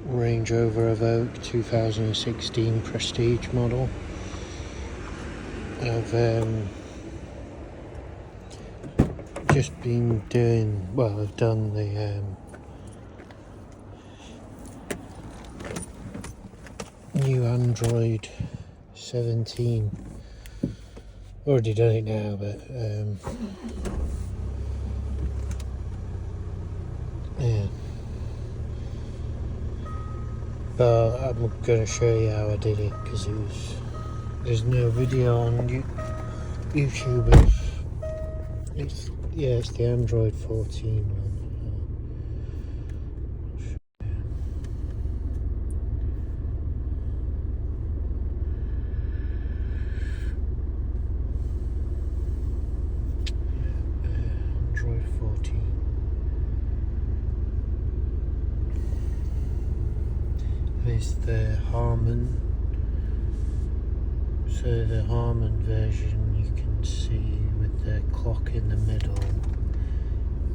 Range Rover Evoque 2016 Prestige model. I've just been doing, well, I've done the new Android 17. Already done it now, but yeah. But I'm going to show you how I did it, because there's no video on YouTube. It's the Android 14 one. Android 14. There's the Harman. So the Harman version you can see with the clock in the middle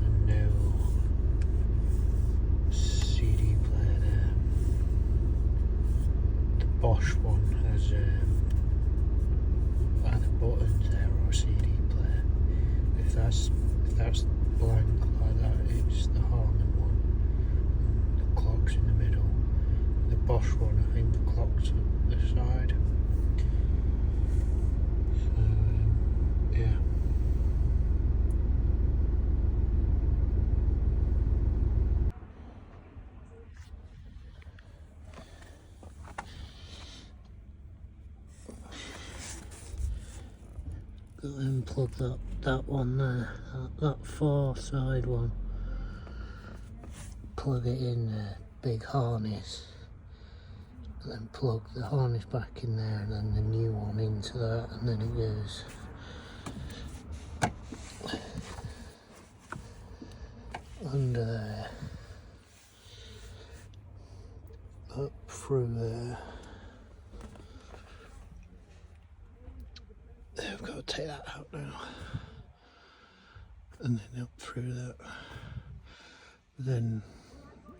and no CD player there. The Bosch one has either buttons there or a CD player. If that's blank like that, it's the Harman one. And the clock's in the middle. The Bosch one, I think the clock's at the side. So, yeah. Unplug that one there, that far side one. Plug it in the big harness, and then plug the harness back in there, and then the new one into that, and then it goes under there, up through there. I've got to take that out now, and then up through that. Then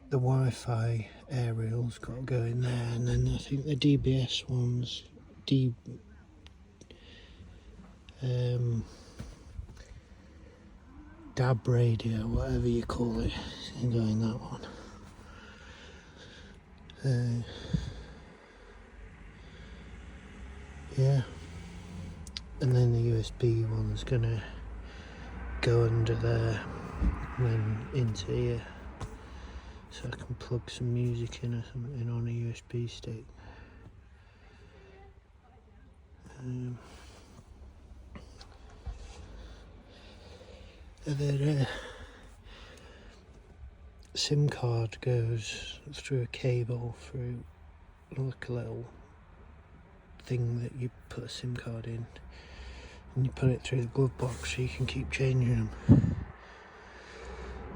the Wi-Fi aerial's got to go in there, and then I think the DBS ones, DAB radio, whatever you call it, can go in that one. Yeah. And then the USB one's gonna go under there and then into here, so I can plug some music in or something on a USB stick. And then SIM card goes through a cable through like a little thing that you put a SIM card in, and you put it through the glove box so you can keep changing them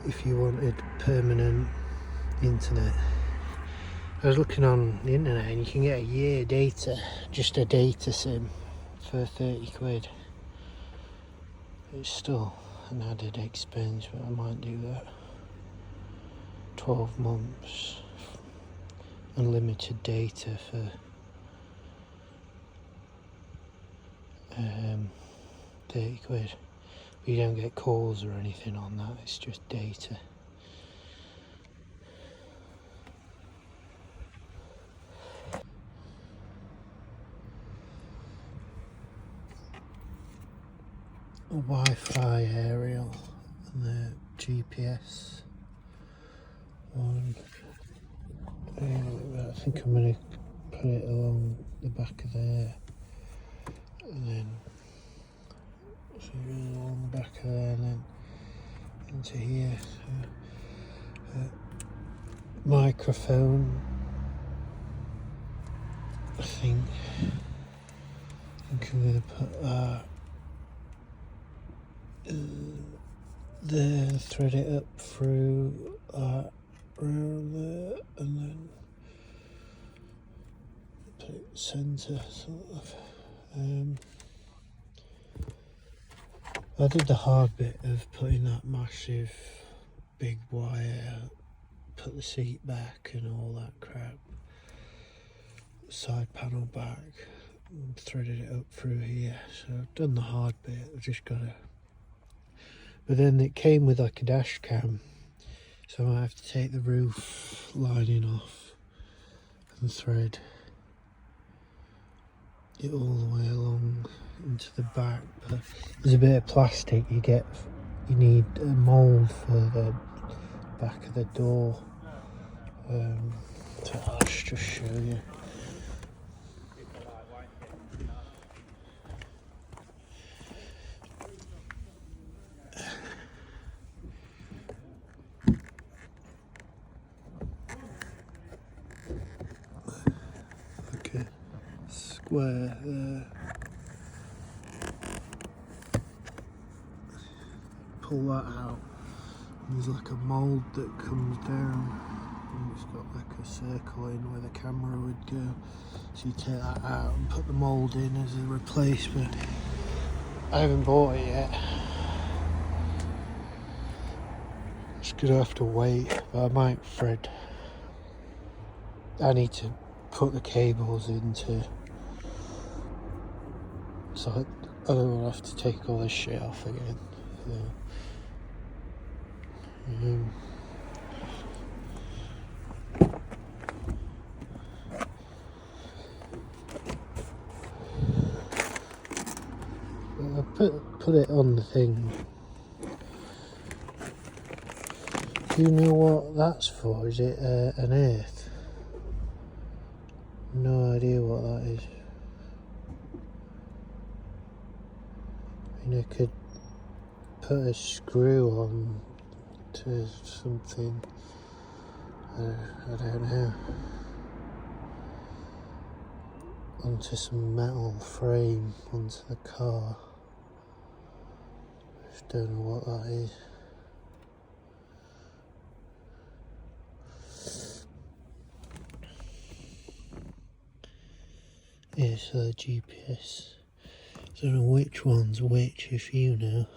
if you wanted permanent internet. I was looking on the internet and you can get a year data, just a data SIM, for 30 quid. It's still an added expense, but I might do that. 12 months unlimited data for 30 quid. You don't get calls or anything on that, it's just data. A Wi-Fi aerial and the GPS one. I think I'm going to put it along the back of there, and then so along the back of there, and then into here. So, microphone, I think I'm going to put that there, thread it up through that around there, and then put it centre sort of. I did the hard bit of putting that massive big wire put the seat back and all that crap. Side panel back, and threaded it up through here. So I've done the hard bit. I've just got to. But then it came with like a dash cam, so I have to take the roof lining off and thread it all the way along into the back. But there's a bit of plastic you need a mould for the back of the door. So I'll just show you. Okay, square there. Pull that out. There's like a mould that comes down, and it's got like a circle in where the camera would go. So you take that out and put the mould in as a replacement. I haven't bought it yet. Just gonna have to wait, but I might thread. I need to put the cables into, so I don't want to have to take all this shit off again. So. I put it on the thing. Do you know what that's for? Is it an earth? No idea what that is. I mean, I could put a screw on to something. I don't know. Onto some metal frame onto the car. Just don't know what that is. Yeah, so the GPS. I don't know which one's which, if you know.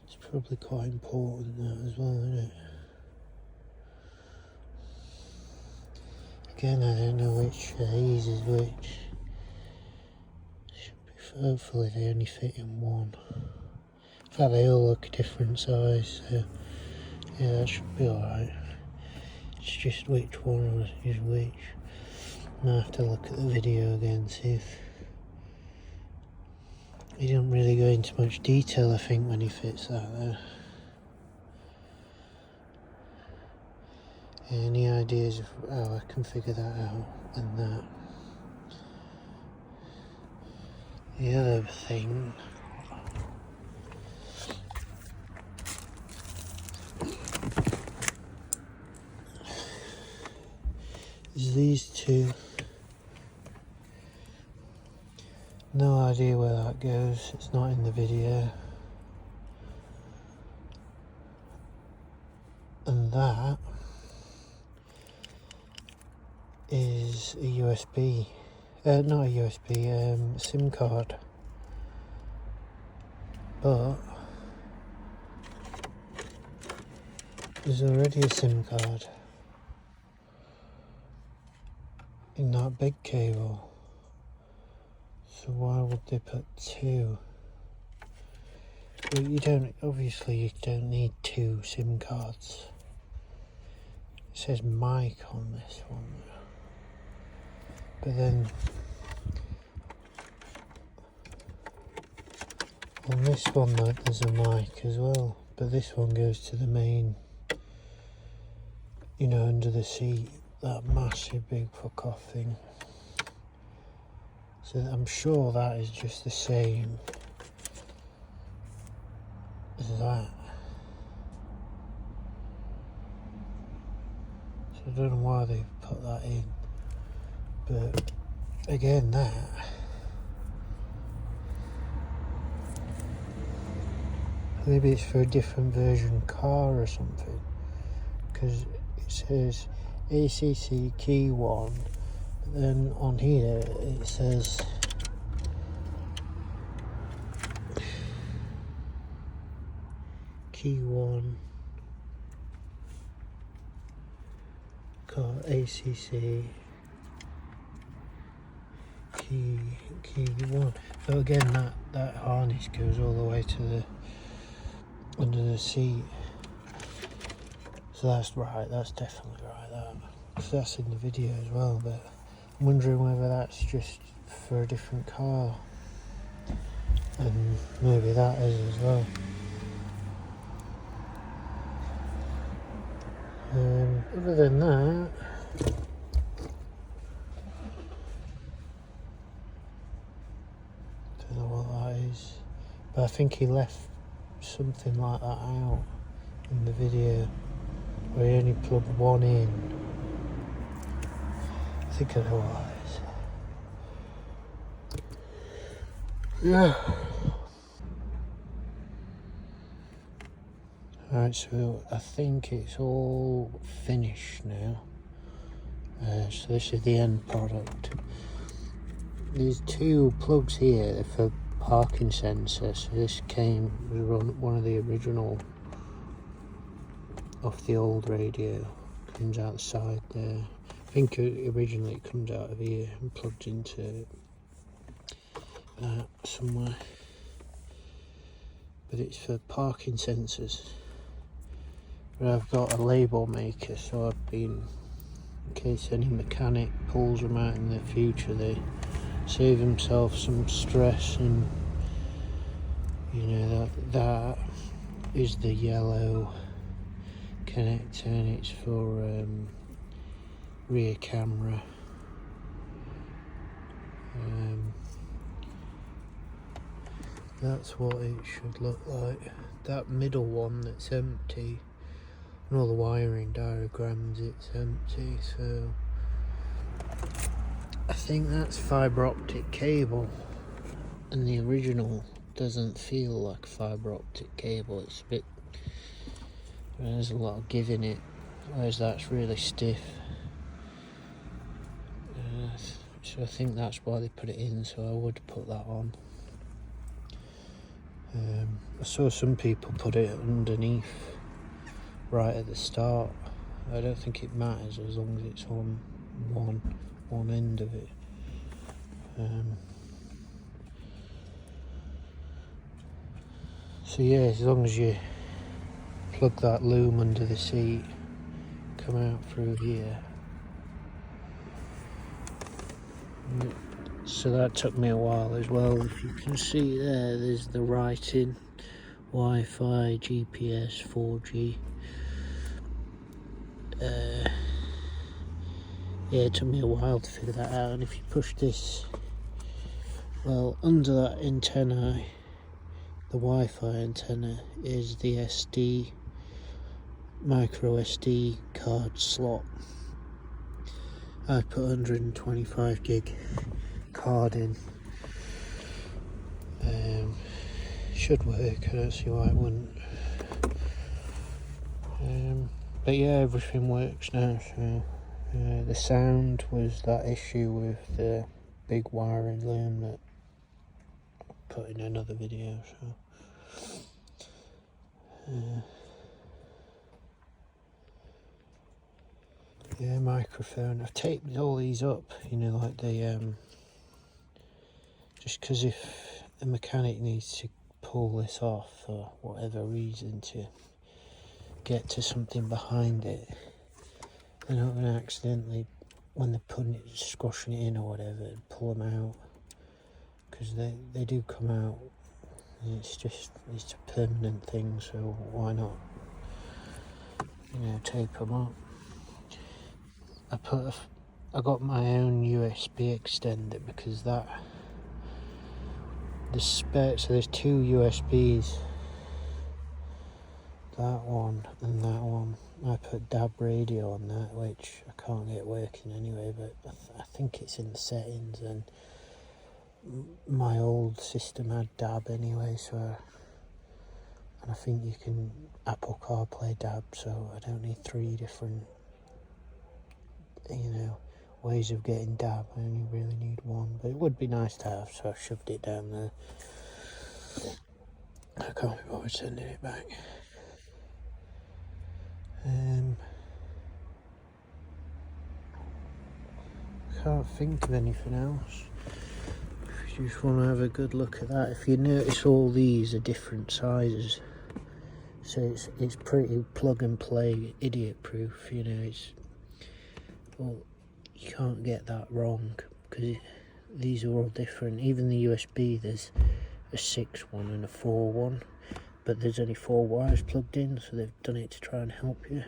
It's probably quite important that as well, isn't it? Again, I don't know which these is which. Should be, hopefully they only fit in one. In fact, they all look a different size, so yeah, that should be alright. It's just which one is which. I'll have to look at the video again, see if... He didn't really go into much detail, I think, when he fits that there. Any ideas of how I can figure that out and that? The other thing is these two. No idea where that goes, it's not in the video. And that is a USB, not a USB, SIM card. But there's already a SIM card in that big cable. So why would they put two? Well, obviously you don't need two SIM cards. It says mic on this one. But then on this one there's a mic as well. But this one goes to the main, under the seat, that massive big fuck off thing. So I'm sure that is just the same as that. So I don't know why they've put that in. But again, that maybe it's for a different version car or something. Because it says ACC key 1. Then on here it says key 1, car ACC, key 1. So again, that harness goes all the way to the under the seat. So that's right, that's definitely right, so that's in the video as well, but I'm wondering whether that's just for a different car, and maybe that is as well. Other than that, don't know what that is, but I think he left something like that out in the video, where he only plugged one in. I think I know what that is. Yeah. Alright, so I think it's all finished now. So this is the end product. There's 2 plugs here for parking sensors. So this was one of the original off the old radio. Comes out the side there. I think originally it comes out of here and plugged into somewhere. But it's for parking sensors. But I've got a label maker, so I've been, in case any mechanic pulls them out in the future, they save themselves some stress. And you know, that is the yellow connector, and it's for rear camera. That's what it should look like. That middle one that's empty, and all the wiring diagrams, it's empty, so I think that's fibre optic cable, and the original doesn't feel like fibre optic cable. It's a bit, there's a lot of give in it, whereas that's really stiff. So I think that's why they put it in, so I would put that on. I saw some people put it underneath right at the start. I don't think it matters as long as it's on one end of it. So yeah, as long as you plug that loom under the seat, come out through here. So that took me a while as well. If you can see there's the writing, Wi-Fi, GPS, 4G. Yeah, it took me a while to figure that out. And if you push this, well, under that antenna, the Wi-Fi antenna, is the micro SD card slot. I put 125 gig card in. Should work, I don't see why it wouldn't. But yeah, everything works now. So the sound was that issue with the big wiring loom that I'll put in another video. So yeah, microphone. I've taped all these up, you know, like the just because if a mechanic needs to pull this off for whatever reason to get to something behind it, they're not going to accidentally, when they're putting it, squashing it in or whatever, pull them out, because they do come out. It's a permanent thing, so why not, you know, tape them up. I got my own USB extender because the spare, so there's 2 USBs, that one and that one. I put DAB radio on that, which I can't get working anyway, but I think it's in the settings, and my old system had DAB anyway, so, and I think you can Apple CarPlay DAB, so I don't need 3 different, you know, ways of getting DAB. I only really need one, but it would be nice to have, so I shoved it down there. I can't be bothered sending it back. can't think of anything else. If you just want to have a good look at that, if you notice all these are different sizes, so it's pretty plug and play, idiot proof. You know, well, you can't get that wrong because these are all different. Even the USB, there's a 6 one and a 4 one, but there's only 4 wires plugged in, so they've done it to try and help you.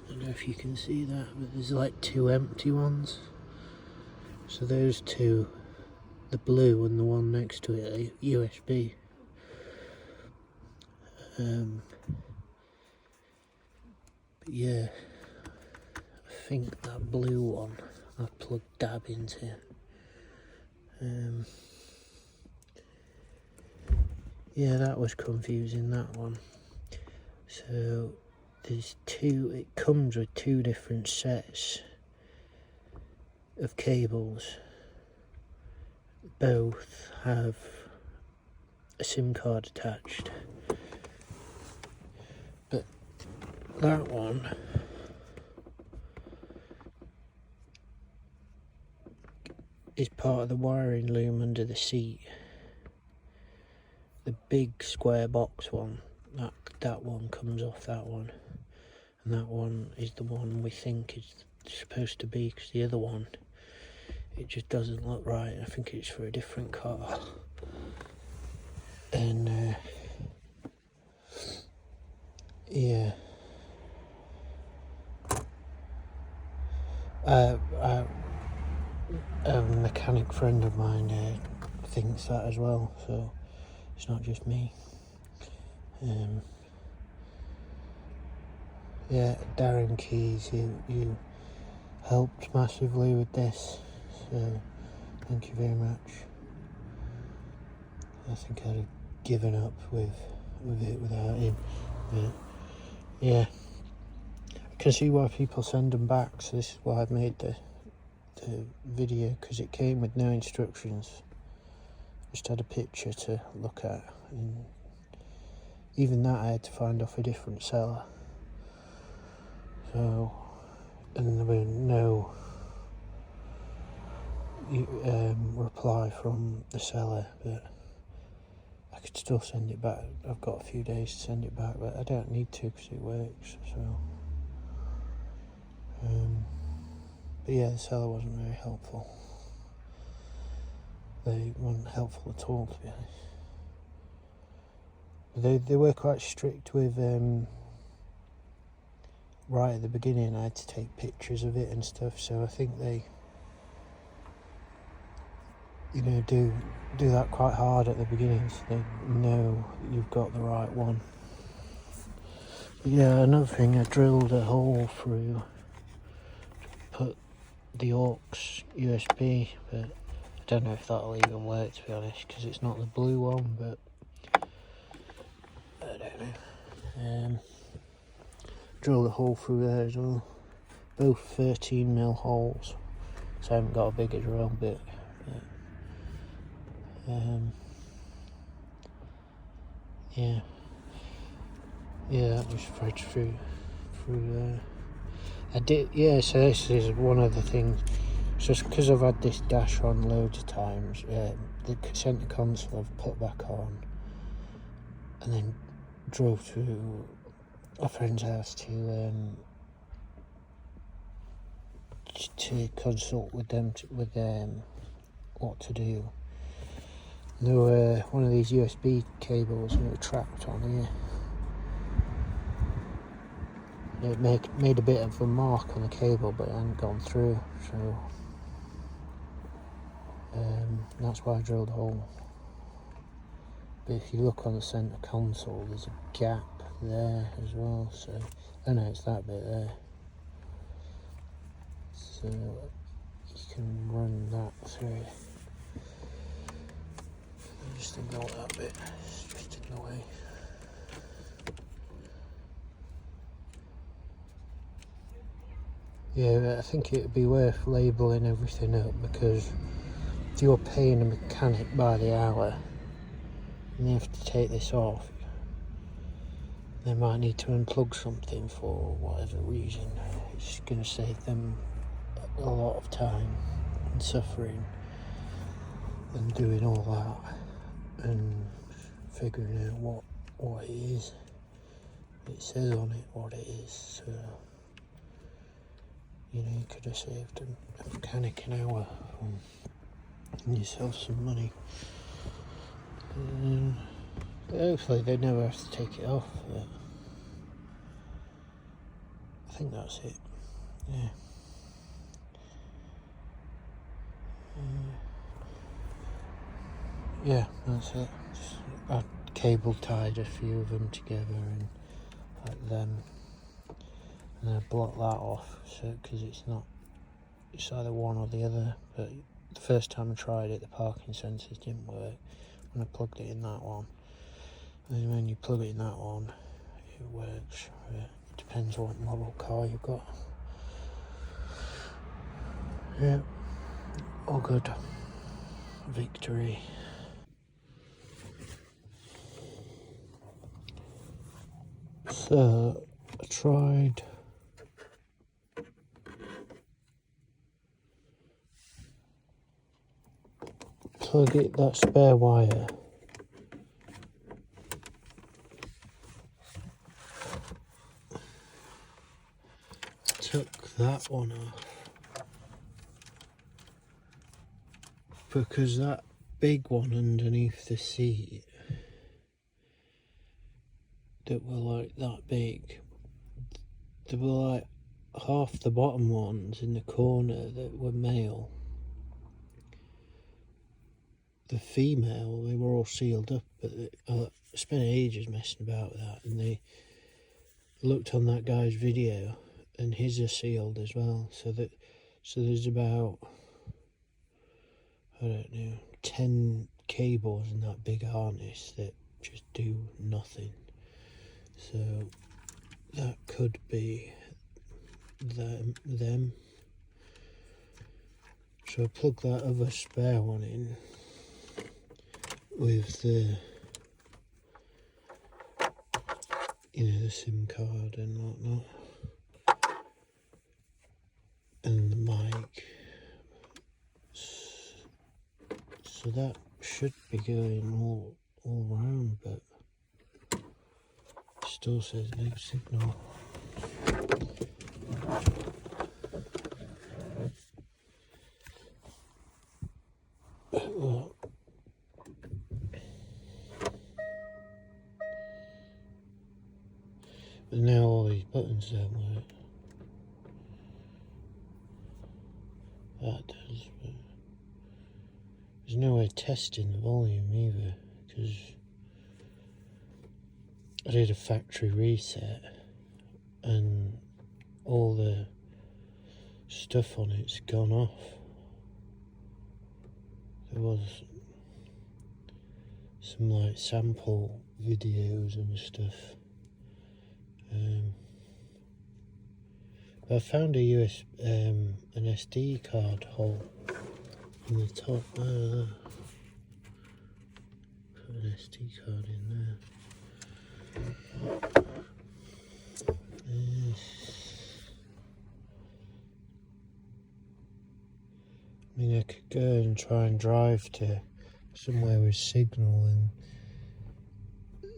I don't know if you can see that, but there's like 2 empty ones. So those 2, the blue and the one next to it, are USB. But yeah, I think that blue one I've plugged DAB into. Yeah, that was confusing, that one. So there's 2, it comes with 2 different sets of cables. Both have a SIM card attached, but that one is part of the wiring loom under the seat. The big square box one, that one comes off that one, and that one is the one we think is supposed to be, because the other one, it just doesn't look right. I think it's for a different car. And yeah, a mechanic friend of mine thinks that as well, so it's not just me. Yeah, Darren Keys, you helped massively with this, so thank you very much. I think I'd have given up with it without him, but yeah, I can see why people send them back, so this is why I've made the video, because it came with no instructions, just had a picture to look at, and even that I had to find off a different seller. So, and there were no reply from the seller, but I could still send it back. I've got a few days to send it back, but I don't need to because it works. So, but yeah, the seller wasn't very helpful. They weren't helpful at all, to be honest. They were quite strict with. Right at the beginning, I had to take pictures of it and stuff, so I think they, you know, do that quite hard at the beginning, so they know you've got the right one. But yeah, another thing, I drilled a hole through to put the aux USB, but I don't know if that'll even work, to be honest, because it's not the blue one, but I don't know. Drilled a hole through there as well, both 13mm holes, so I haven't got a bigger drill bit. Yeah, that was right through there. I did, yeah, so this is one of the things, just because I've had this dash on loads of times, the centre console I've put back on, and then drove to a friend's house to consult with them what to do. And there were one of these USB cables and it was trapped on here. It made a bit of a mark on the cable, but it hadn't gone through, so that's why I drilled a hole. But if you look on the centre console, there's a gap there as well, so oh no, it's that bit there, so you can run that through. Just ignore that bit, it's just in the way. Yeah, but I think it would be worth labelling everything up, because if you're paying a mechanic by the hour and they have to take this off, they might need to unplug something for whatever reason. It's going to save them a lot of time and suffering and doing all that and figuring out what it is. It says on it what it is, so you could have saved a mechanic an hour and yourself some money. Hopefully they never have to take it off, but I think that's it. Yeah, that's it. I cable tied a few of them together and like them, and then I blocked that off, so because it's either one or the other. But the first time I tried it, the parking sensors didn't work when I plugged it in that one, and when you plug it in that one, it works. It depends what model car you've got. Yeah, all good. Victory. So I tried plug it, that spare wire, took that one off because that big one underneath the seat that were like that big, there were like half the bottom ones in the corner that were male. The female, they were all sealed up, but I spent ages messing about with that, and they looked on that guy's video and his are sealed as well, so there's about, I don't know, 10 cables in that big harness that just do nothing. So that could be them. So I plug that other spare one in with the the SIM card and whatnot, and the mic. So that should be going all round, but still says no signal. Well, but now all these buttons don't work. That does, but there's no way of testing the volume either, because I did a factory reset and all the stuff on it's gone off. There was some like sample videos and stuff. I found an SD card hole in the top. Put an SD card in there. I mean, I could go and try and drive to somewhere with signal and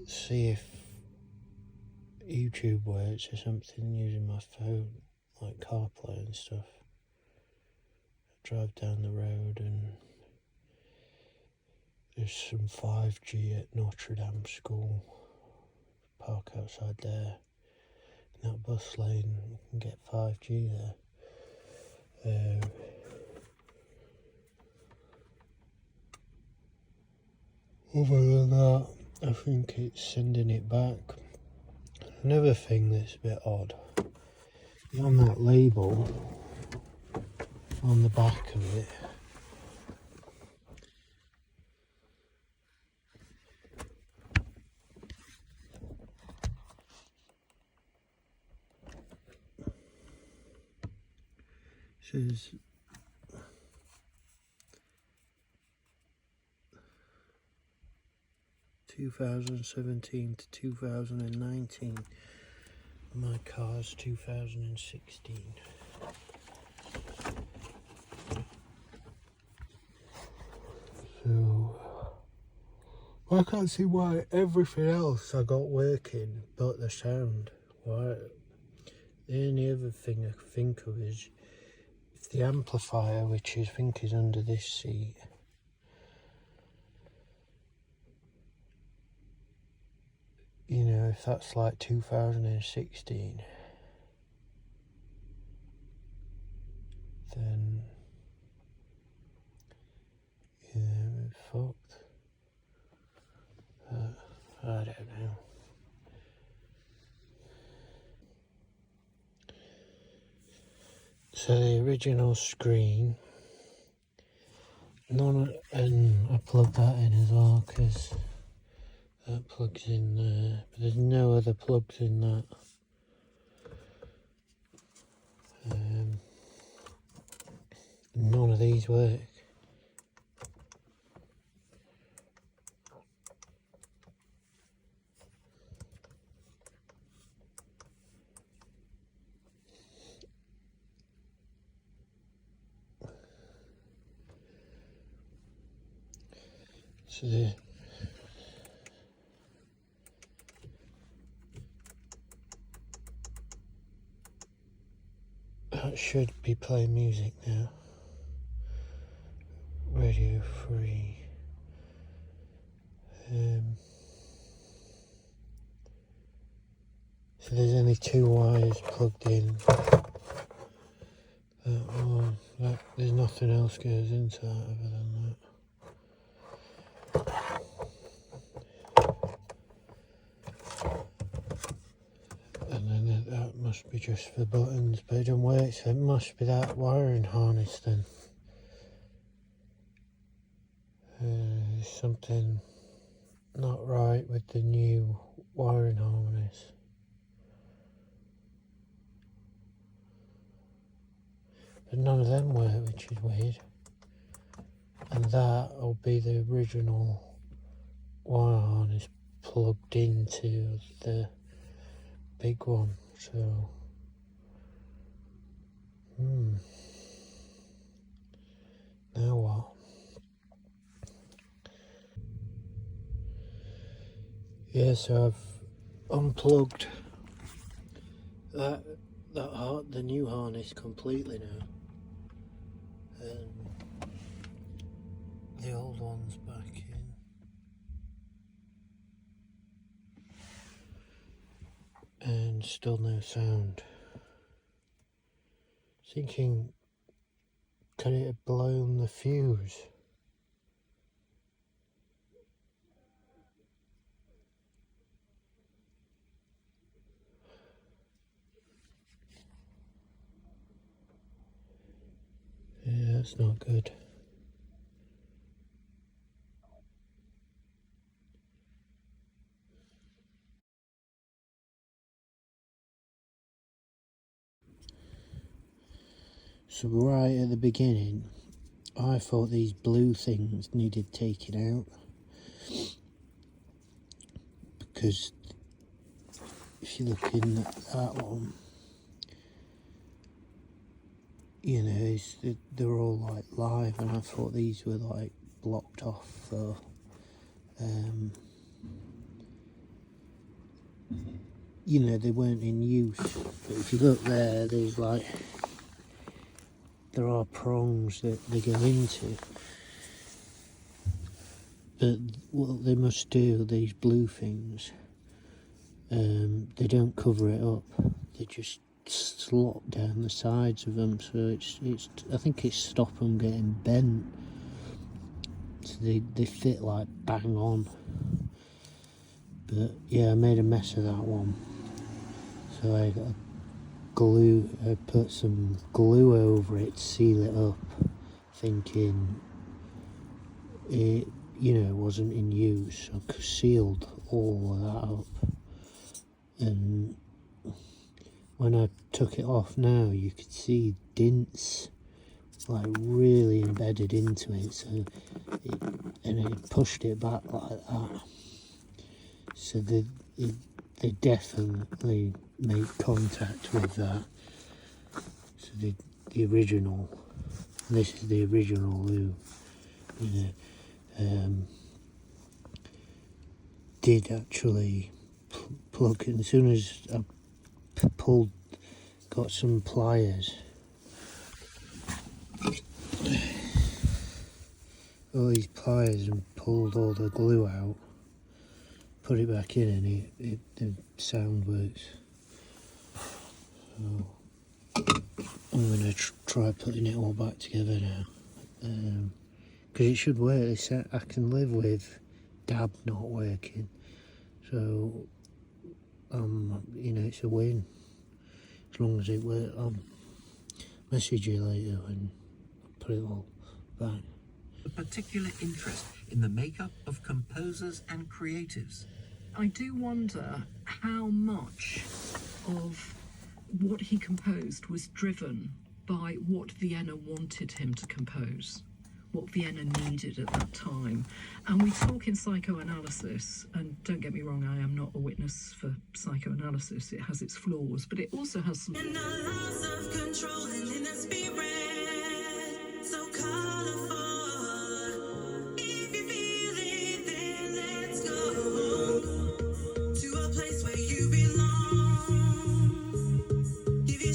see if YouTube works or something using my phone, like CarPlay and stuff. Drive down the road and there's some 5G at Notre Dame School. Park outside there. In that bus lane, you can get 5G there. Other than that, I think it's sending it back. Another thing that's a bit odd, on that label, on the back of it, says 2017 to 2019. My car's 2016. I can't see why everything else I got working but the sound. Why? The only other thing I can think of is if the amplifier, which I think is under this seat, you know, if that's like 2016, then yeah, we're fucked. I don't know. So the original screen, and I plugged that in as well because that plugs in there, but there's no other plugs in that. None of these work. So that should be playing music now. Radio free. So there's only 2 wires plugged in. There's nothing else goes into that other than that. And then that must be just for buttons, but it doesn't work, so it must be that wiring harness then. There's something not right with the new wiring harness. But none of them work, which is weird. And that will be the original wire harness plugged into the big one. So, now what? Yeah, so I've unplugged the new harness completely now. The old one's back in. And still no sound. Thinking, could it have blown the fuse? Yeah, that's not good. So right at the beginning, I thought these blue things needed taking out, because if you look in that one, you know, they're all like live, and I thought these were like blocked off for you know, they weren't in use. But if you look there, there are prongs that they go into. But what they must do, these blue things, they don't cover it up. They just slot down the sides of them, so it's I think it's stop them getting bent. So they fit like bang on. But yeah, I made a mess of that one. So I put some glue over it to seal it up, thinking it, you know, wasn't in use. I sealed all of that up, and when I took it off now, you could see dints like really embedded into it. So it pushed it back like that. So they definitely made contact with that. So the original, this is the original loo, you know. did actually plug, and as soon as I pulled, got some pliers, all these pliers, and pulled all the glue out, put it back in, and the sound works. So I'm going to try putting it all back together now, because it should work. I can live with DAB not working, so you know, it's a win as long as it works. I'll message you later and put it all back. A particular interest in the makeup of composers and creatives. I do wonder how much of what he composed was driven by what Vienna wanted him to compose, what Vienna needed at that time. And we talk in psychoanalysis, and don't get me wrong, I am not a witness for psychoanalysis. It has its flaws, but it also has some... And a loss of control and in the spirit, so colorful. If you feel it, then let's go to a place where you belong. Give you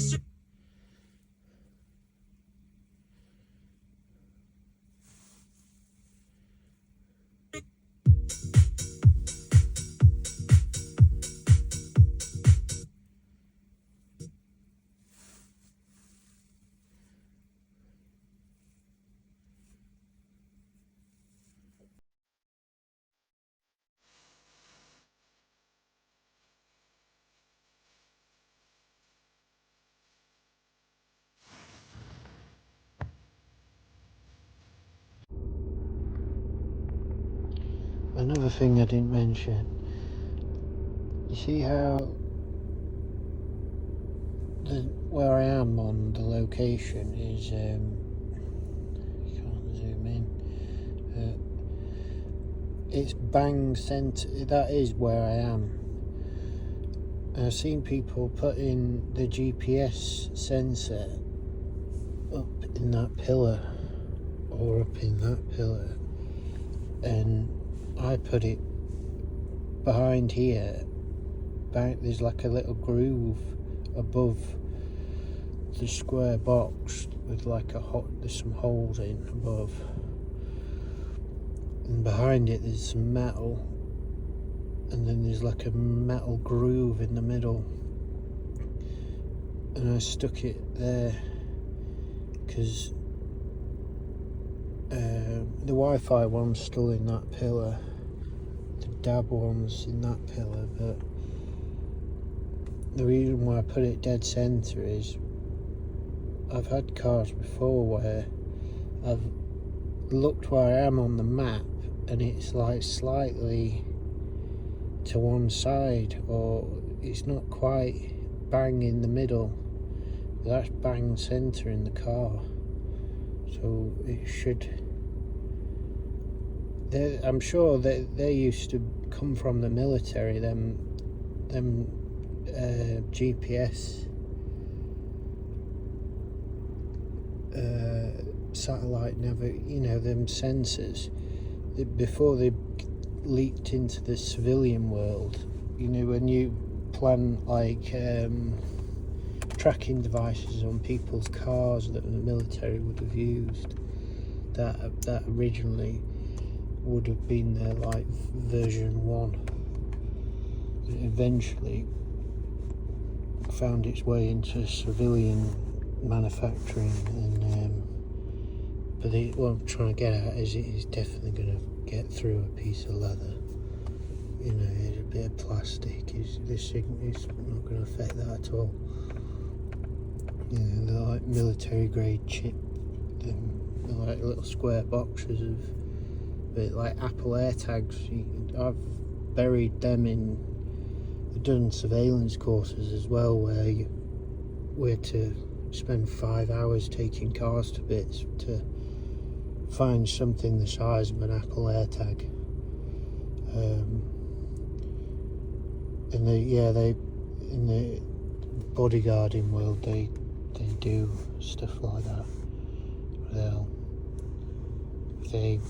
Another thing I didn't mention, you see how where I am on the location is, you can't zoom in, it's bang centre, that is where I am. And I've seen people put in the GPS sensor up in that pillar or up in that pillar, and I put it behind here. There's like a little groove above the square box with like there's some holes in above, and behind it there's some metal, and then there's like a metal groove in the middle, and I stuck it there because the Wi-Fi one's still in that pillar, the DAB one's in that pillar, but the reason why I put it dead centre is I've had cars before where I've looked where I am on the map and it's like slightly to one side, or it's not quite bang in the middle, but that's bang centre in the car. So it should, I'm sure that they used to come from the military, them GPS satellite them sensors, before they leaked into the civilian world. You know, when you plan like tracking devices on people's cars that the military would have used, that originally would have been their like version 1. It eventually found its way into civilian manufacturing, and but what I'm trying to get at is it is definitely going to get through a piece of leather. You know, a bit of plastic. This is not going to affect that at all. You know, they're like military grade chip, they're like little square boxes of, bit like Apple AirTags. I've buried them in, I've done surveillance courses as well, where we're to spend 5 hours taking cars to bits to find something the size of an Apple AirTag. And they in the bodyguarding world they do stuff like that. If they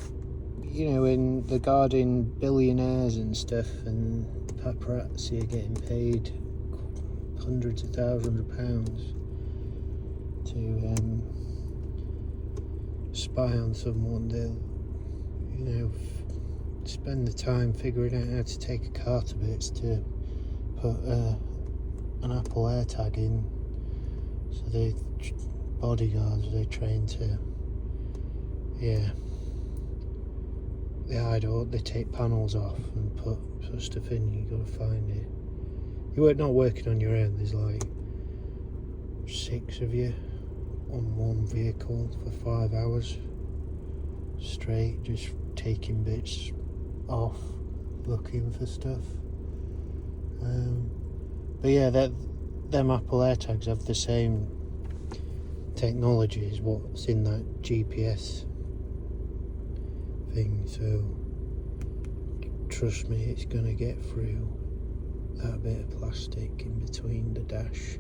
you know, in regarding billionaires and stuff, and paparazzi are getting paid hundreds of thousands of pounds to spy on someone. They'll, you know, spend the time figuring out how to take a car to bits to put an Apple AirTag in. So they bodyguards, they train to, they hide all, they take panels off and put stuff in. You got to find it. You're not working on your own. There's like 6 of you on one vehicle for 5 hours straight, just taking bits off, looking for stuff. But yeah, them Apple AirTags have the same technology as what's in that GPS thing, so trust me, it's gonna get through that bit of plastic in between the dash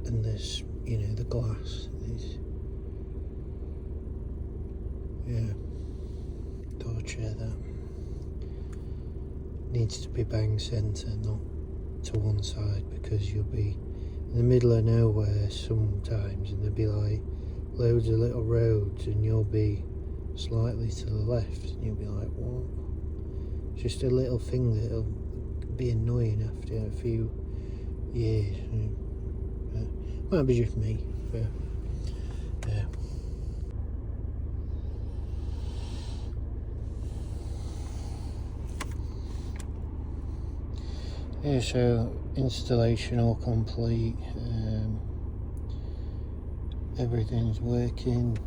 and this, you know, the glass. Gotta check that. Needs to be bang centre, not to one side, because you'll be in the middle of nowhere sometimes and there'll be like loads of little roads and you'll be slightly to the left and you'll be like, what? It's just a little thing that'll be annoying after a few years. Might be just me, but yeah. Yeah, so installation all complete, everything's working.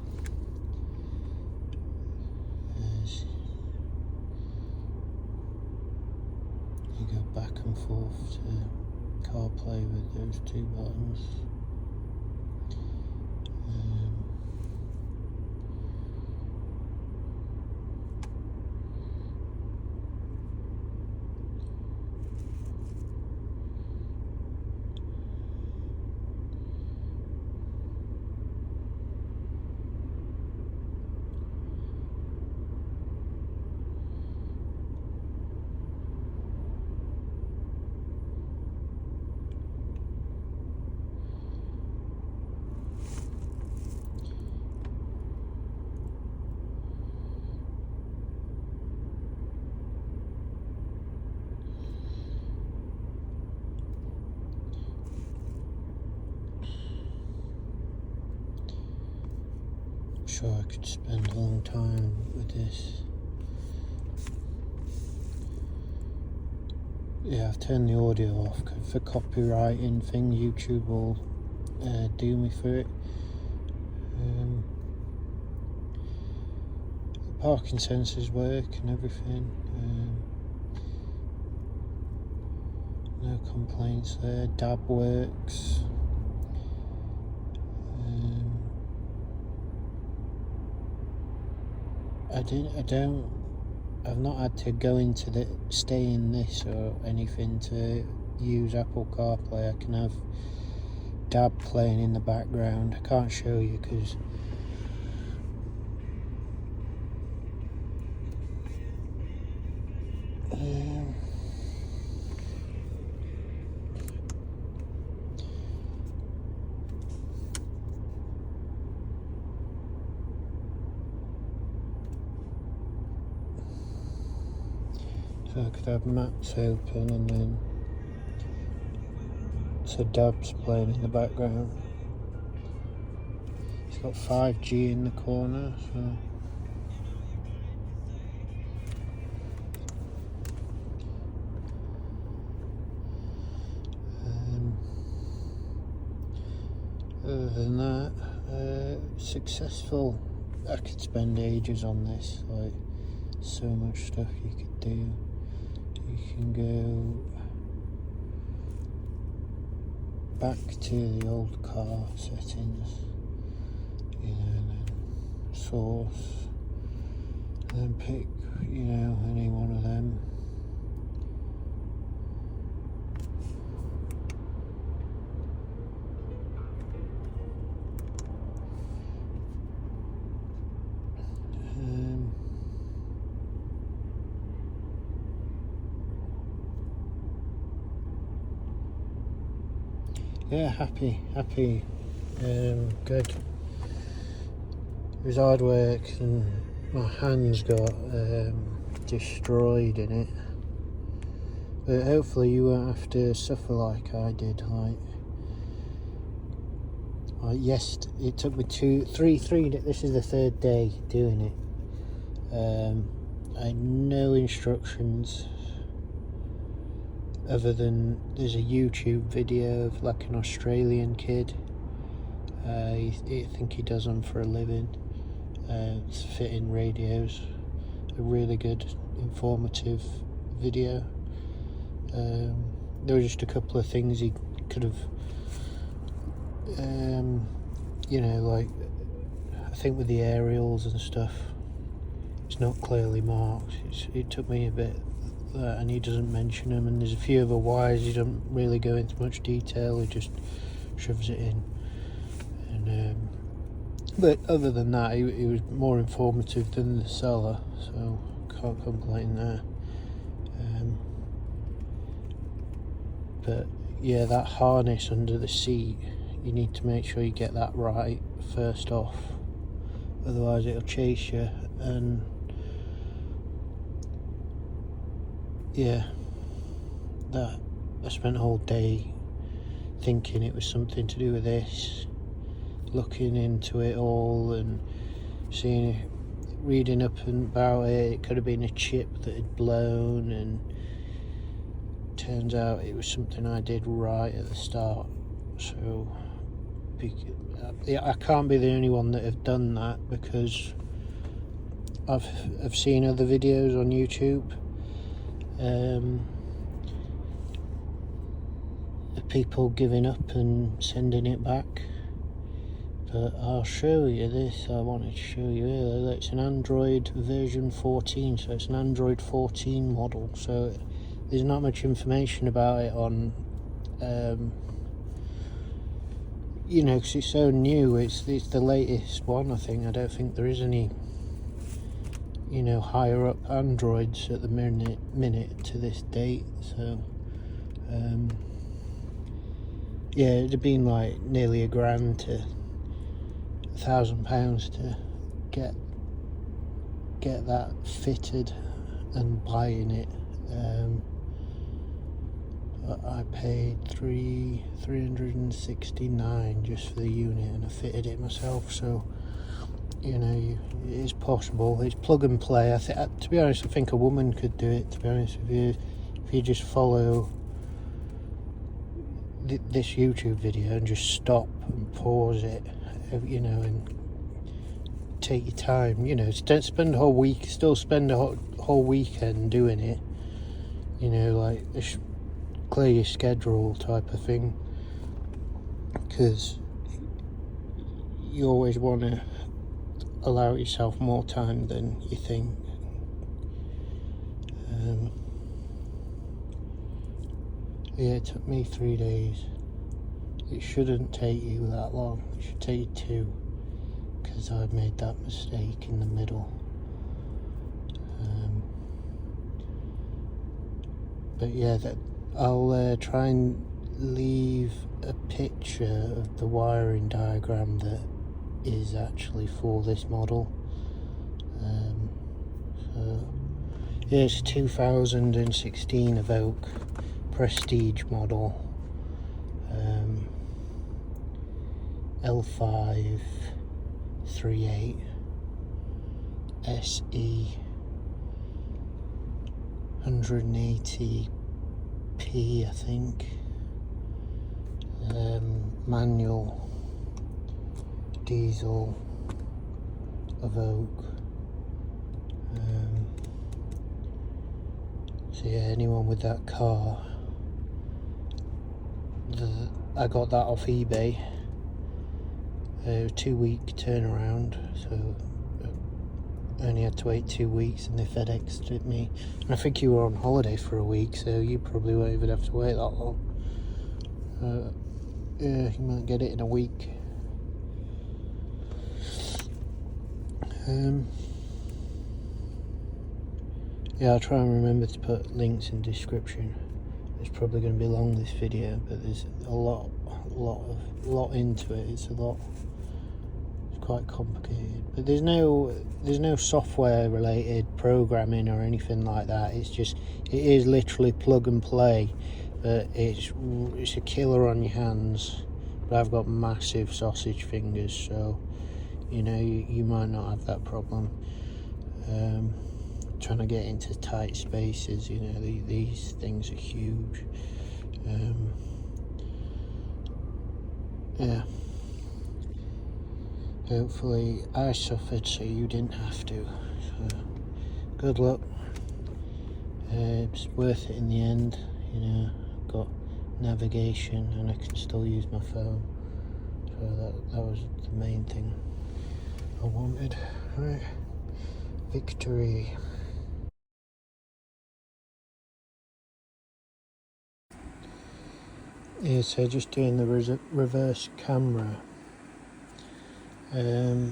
You go back and forth to CarPlay with those 2 buttons. Sure, I could spend a long time with this. Yeah, I've turned the audio off because for copywriting thing, YouTube will do me for it. The parking sensors work and everything. No complaints there. DAB works. I've not had to go into stay in this or anything to use Apple CarPlay. I can have DAB playing in the background. I can't show you because so I could have maps open and then so DAB's playing in the background. It's got 5G in the corner, so other than that, successful. I could spend ages on this, like so much stuff you could do. You can go back to the old car settings, you know, and then source, and then pick, you know, any one of them. yeah, happy. Good. It was hard work, and my hands got destroyed in it. But hopefully you won't have to suffer like I did. Yes, it took me three. This is the third day doing it. I had no instructions other than there's a YouTube video of like an Australian kid. I think he does them for a living. It's fitting radios. A really good, informative video. There were just a couple of things he could have, like, I think with the aerials and stuff, it's not clearly marked. It took me a bit, and he doesn't mention them, and there's a few other wires he doesn't really go into much detail, he just shoves it in. And but other than that, he was more informative than the seller, so can't complain there. But yeah, that harness under the seat, you need to make sure you get that right first off, otherwise it'll chase you. And yeah, that I spent a whole day thinking it was something to do with this, looking into it all and seeing it, reading up about it. It could have been a chip that had blown, and turns out it was something I did right at the start. So I can't be the only one that have done that, because I've seen other videos on YouTube of people giving up and sending it back. But I'll show you this. I wanted to show you earlier. It's an Android version 14, so it's an Android 14 model. So there's not much information about it on, because it's so new. It's the latest one, I think. I don't think there is any, higher up Androids at the minute to this date. So, yeah, it'd have been like nearly £1,000 to £1,000 to get that fitted and buying it. I paid $369 just for the unit, and I fitted it myself. So it is possible. It's plug and play. To be honest, I think a woman could do it. To be honest with you, if you just follow this YouTube video and just stop and pause it, and take your time. Don't spend a whole week. Still spend a whole weekend doing it. Like clear your schedule type of thing, because you always want to allow yourself more time than you think. Yeah, it took me 3 days. It shouldn't take you that long. It should take you 2, because I made that mistake in the middle. But yeah, I'll try and leave a picture of the wiring diagram that is actually for this model. So yeah, it's 2016 Evoque Prestige model, L538 SE 180p, I think. Manual diesel Evoque. So yeah, anyone with that car, I got that off eBay. 2-week turnaround, so I only had to wait 2 weeks, and they FedExed it me. And I think you were on holiday for a week, so you probably won't even have to wait that long. Yeah, you might get it in a week. Yeah, I'll try and remember to put links in description. it's probably going to be long, this video, but there's a lot into it. It's quite complicated, but there's no software related programming or anything like that. It is literally plug and play, but it's a killer on your hands. But I've got massive sausage fingers, so you know, you might not have that problem. Trying to get into tight spaces, you know, these things are huge. Yeah, hopefully I suffered so you didn't have to, so good luck. It's worth it in the end, you know. I've got navigation and I can still use my phone, so that was the main thing I wanted. Right, victory. Yeah, so just doing the reverse camera. I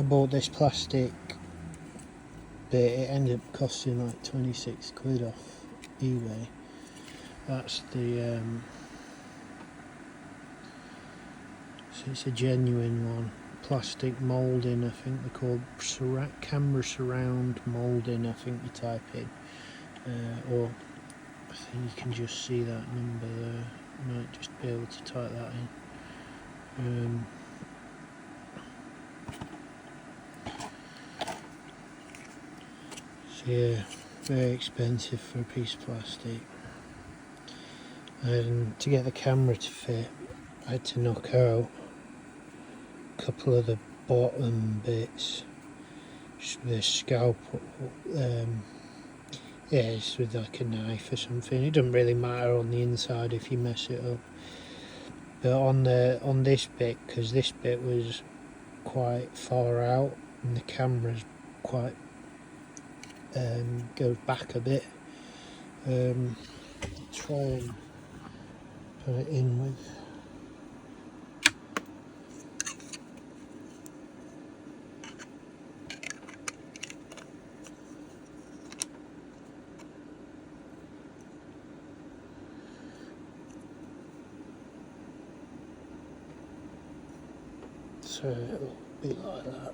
bought this plastic bit. It ended up costing like 26 quid off eBay. That's the so it's a genuine one. Plastic moulding, I think they're called camera surround moulding, I think you type in, or I think you can just see that number there. You might just be able to type that in. So yeah, very expensive for a piece of plastic. And to get the camera to fit, I had to knock out a couple of the bottom bits just with a scalpel. Yeah, it's with like a knife or something. It doesn't really matter on the inside if you mess it up. But on this bit, because this bit was quite far out and the camera's quite goes back a bit. Try and put it in with. So it'll be like that.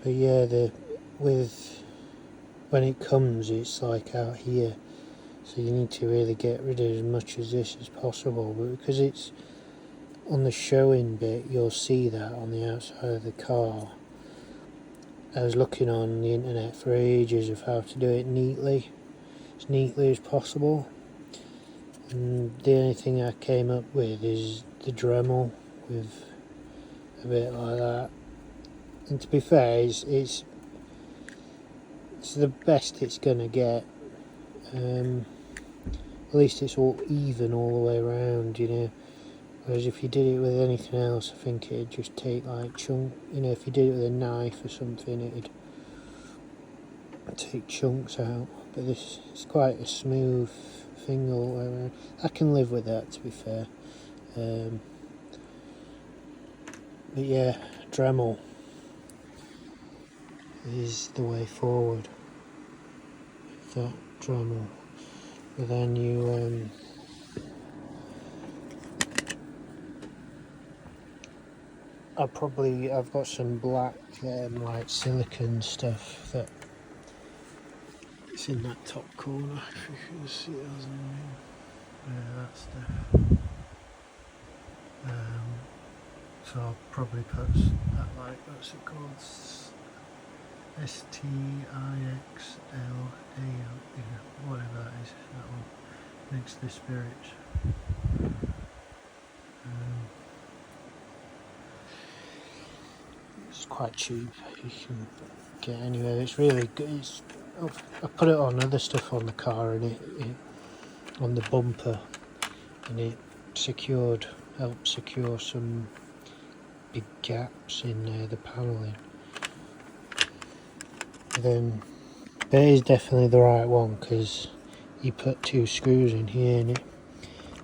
But yeah, when it comes, it's like out here, so you need to really get rid of as much of this as possible. But because it's on the showing bit, you'll see that on the outside of the car. I was looking on the internet for ages of how to do it neatly, as neatly as possible, and the only thing I came up with is the Dremel with a bit like that. And to be fair, it's the best it's gonna get. At least it's all even all the way around, you know. Whereas if you did it with anything else, I think it'd just take like chunk. You know, if you did it with a knife or something, it'd take chunks out. But this is quite a smooth thing all the way around. I can live with that, to be fair. But yeah, Dremel is the way forward. That Dremel, but then you I've got some black like silicone stuff that it's in that top corner, if you can see it. Yeah, that stuff. So I'll probably put that, like, what's it called? STIXLAL, yeah, whatever that is, that one, next to the spirit. It's quite cheap, you can get anywhere. It's really good. I put it on other stuff on the car, and it on the bumper, and it helped secure some big gaps in the panelling. But it is definitely the right one, because you put 2 screws in here, and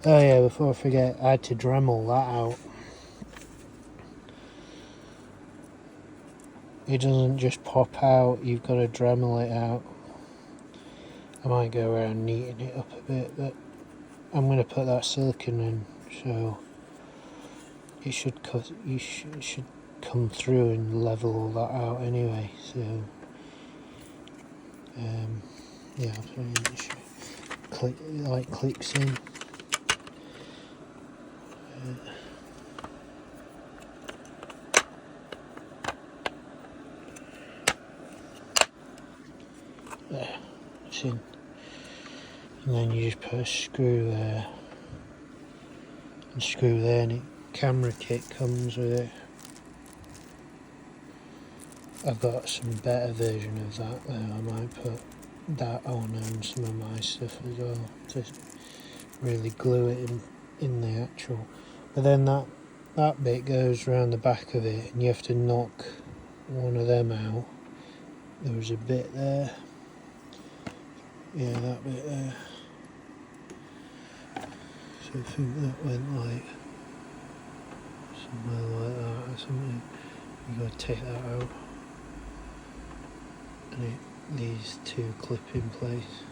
oh yeah, before I forget, I had to Dremel that out. it doesn't just pop out, you've got to Dremel it out. I might go around neating it up a bit, but I'm going to put that silicone in, so it should should come through and level all that out anyway. So yeah, I'll put it in, clicks in. There, it's in. And then you just put a screw there and screw there, and camera kit comes with it. I've got some better version of that though. I might put that on and some of my stuff as well to really glue it in the actual. But then that bit goes around the back of it and you have to knock one of them out. There was a bit there. Yeah, that bit there. So I think that went like somewhere like that or something. You gotta take that out. And these two clip in place.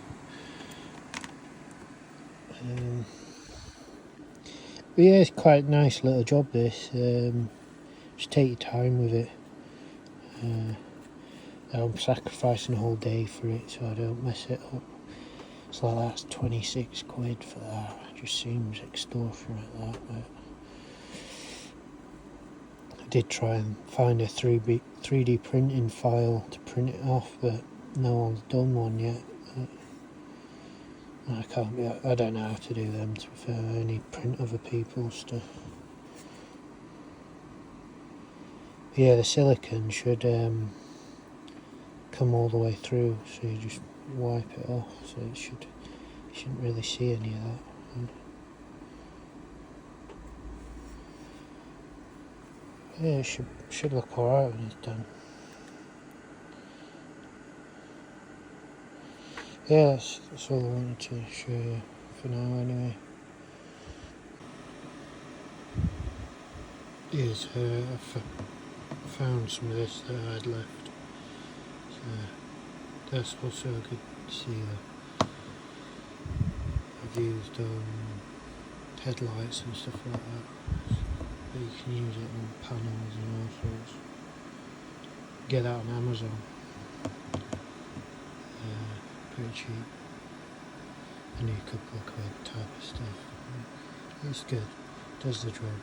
But yeah, it's quite a nice little job this. Just take your time with it. I'm sacrificing a whole day for it so I don't mess it up. It's like that's 26 quid for that. It just seems extortionate that. But I did try and find a 3D printing file to print it off, but no one's done one yet. I don't know how to do them, to be fair. I only print other people's stuff. But yeah, the silicone should come all the way through, so you just wipe it off, so you shouldn't really see any of that. Yeah, it should look alright when it's done. Yeah, that's all I wanted to show you for now anyway. Yes, I found some of this that I had left. So that's also good to see that I've used headlights and stuff like that. But you can use it on panels and all sorts. Get that on Amazon. Pretty cheap. A new couple of quid type of stuff. It's good. Does the job.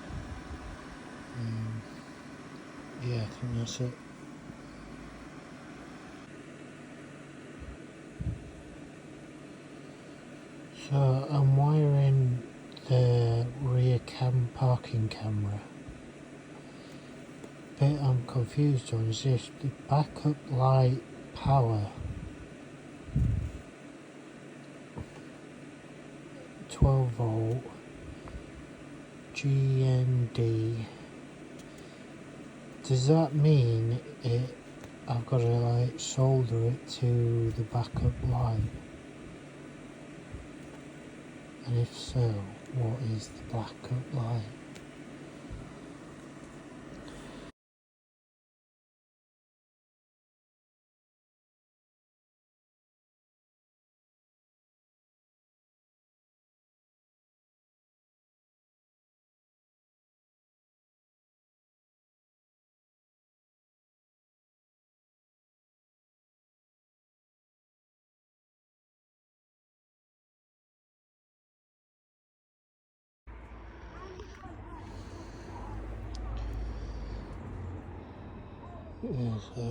Yeah, I think that's it. So I'm wiring the rear parking camera. Bit I'm confused on is this the backup light power 12 volt GND. Does that mean I've got to like solder it to the backup light? And if so, what is the backup light? Yeah, so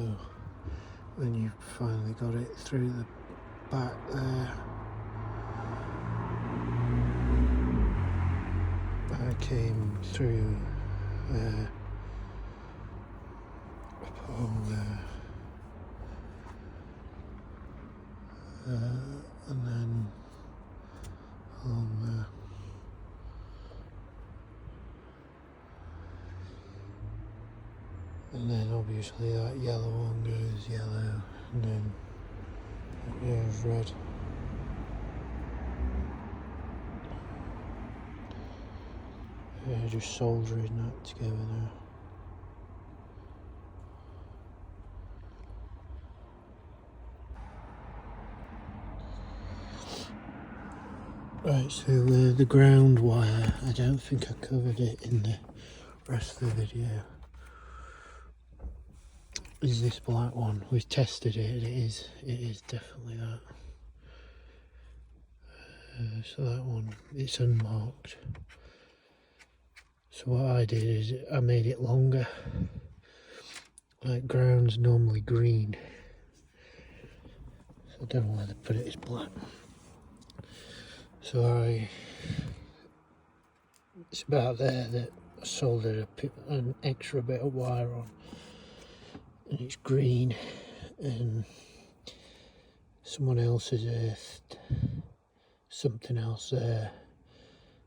when you've finally got it through the back there, I came through up along there, and then along there. And then obviously that yellow one goes yellow, and then it goes red. Yeah, just soldering that together now. Right, so the ground wire, I don't think I covered it in the rest of the video, is this black one. We've tested it, it is definitely that. So that one, it's unmarked. So what I did is I made it longer. Like ground's normally green, so I don't know why they put it as black. So it's about there that I soldered an extra bit of wire on, and it's green, and someone else has earthed something else there,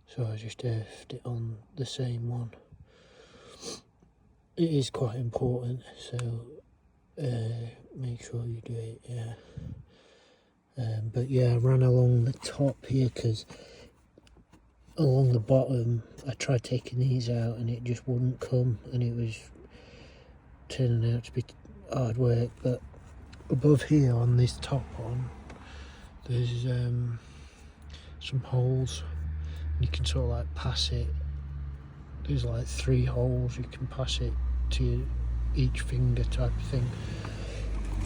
so I just earthed it on the same one. It is quite important, so make sure you do it, yeah. But yeah, I ran along the top here because along the bottom I tried taking these out and it just wouldn't come, and it was turning out to be hard work. But above here on this top one, there's some holes, and you can sort of like pass it. There's like 3 holes, you can pass it to each finger type of thing.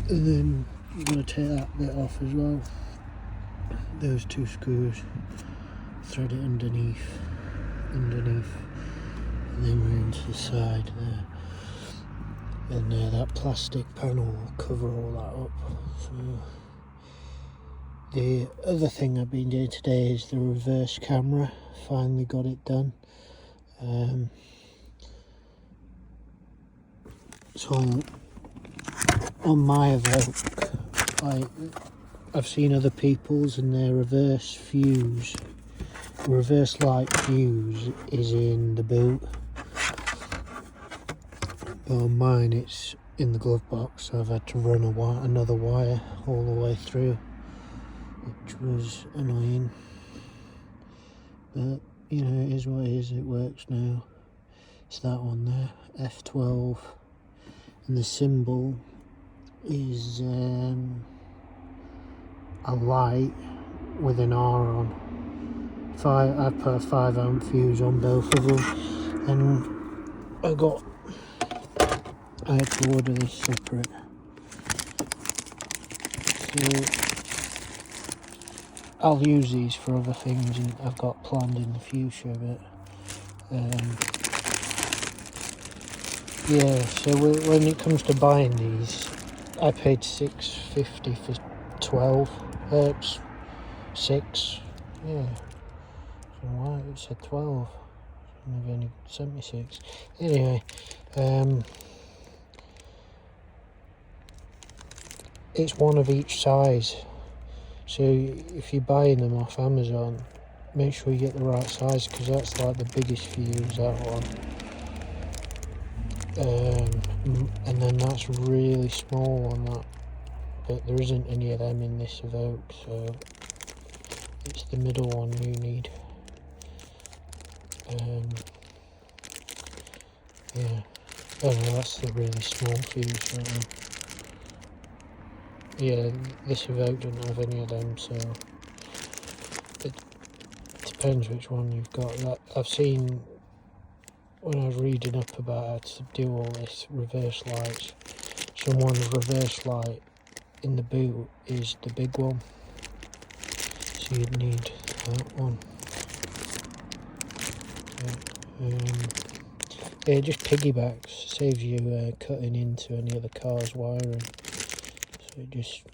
And then you're going to take that bit off as well. Those 2 screws, thread it underneath, and then round to the side there. And that plastic panel will cover all that up. So the other thing I've been doing today is the reverse camera. Finally got it done. So on my Evoque, I've seen other people's, and their reverse light fuse is in the boot, but on mine it's in the glove box, so I've had to run another wire all the way through, which was annoying, but you know, it is what it is. It works now. It's that one there, F12, and the symbol is a light with an R on. I put a 5 amp fuse on both of them, and I had to order this separate. So I'll use these for other things, and I've got planned in the future, but yeah, so when it comes to buying these, I paid $6.50 for 12 hertz, 6, yeah, so why it said 12, maybe only sent me 6, anyway, it's one of each size, so if you're buying them off Amazon, make sure you get the right size, because that's like the biggest fuse, that one. And then that's really small on that, but there isn't any of them in this Evoque, so it's the middle one you need. Yeah, oh no, that's the really small fuse right now. Yeah, this Evoque doesn't have any of them, so it depends which one you've got. I've seen, when I was reading up about how to do all this reverse lights, someone's reverse light in the boot is the big one, so you'd need that one. Yeah, it just piggybacks, saves you cutting into any other car's wiring, so it just,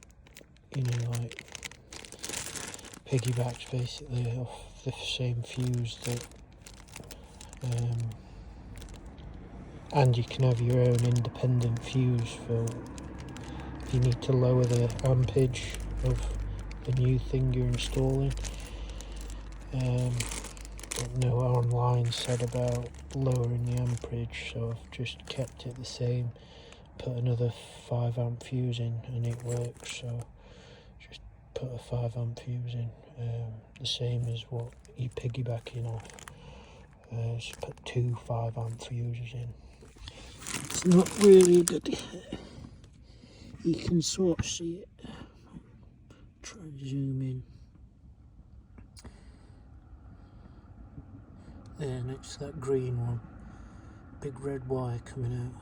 you know, like piggybacks basically off the same fuse that and you can have your own independent fuse for if you need to lower the ampage of the new thing you're installing. But no online said about lowering the amperage, so I've just kept it the same, put another 5 amp fuse in, and it works. So just put a 5 amp fuse in, the same as what you're piggybacking off. Just put 2 5 amp fuses in. It's not really good. You can sort of see it. Try and zoom in. there next to that green one. Big red wire coming out.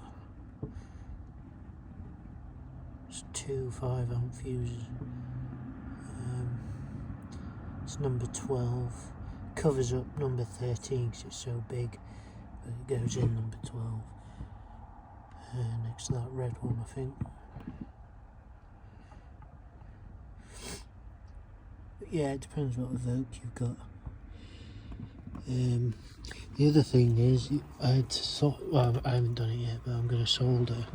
It's 2 5-amp fuses. It's number 12. Covers up number 13 because it's so big, but it goes in number 12. Next to that red one, I think. But yeah, it depends what Evoque you've got. The other thing is, I had to well, I haven't done it yet, but I'm going to solder.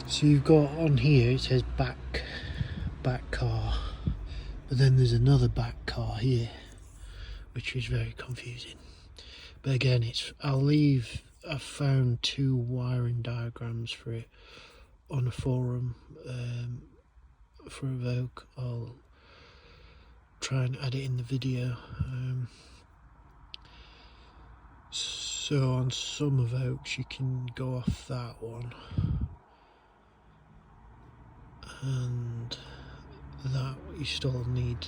So you've got on here, it says back car, but then there's another back car here, which is very confusing. But again, I've found 2 wiring diagrams for it on a forum for Evoque. I'll try and add it in the video. So on some Evoques you can go off that one, and that you still need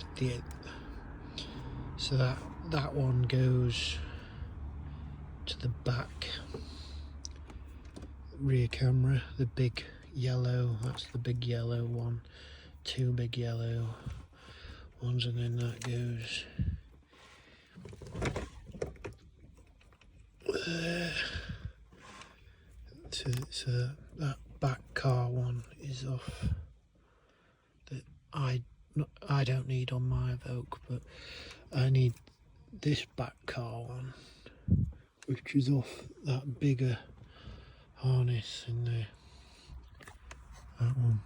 so that one goes to the back rear camera, the big yellow, that's the big yellow one, 2 big yellow ones, and then that goes there. So that back car one is off, that I don't need on my Evoque, but I need this back car one, which is off that bigger harness in there. That one.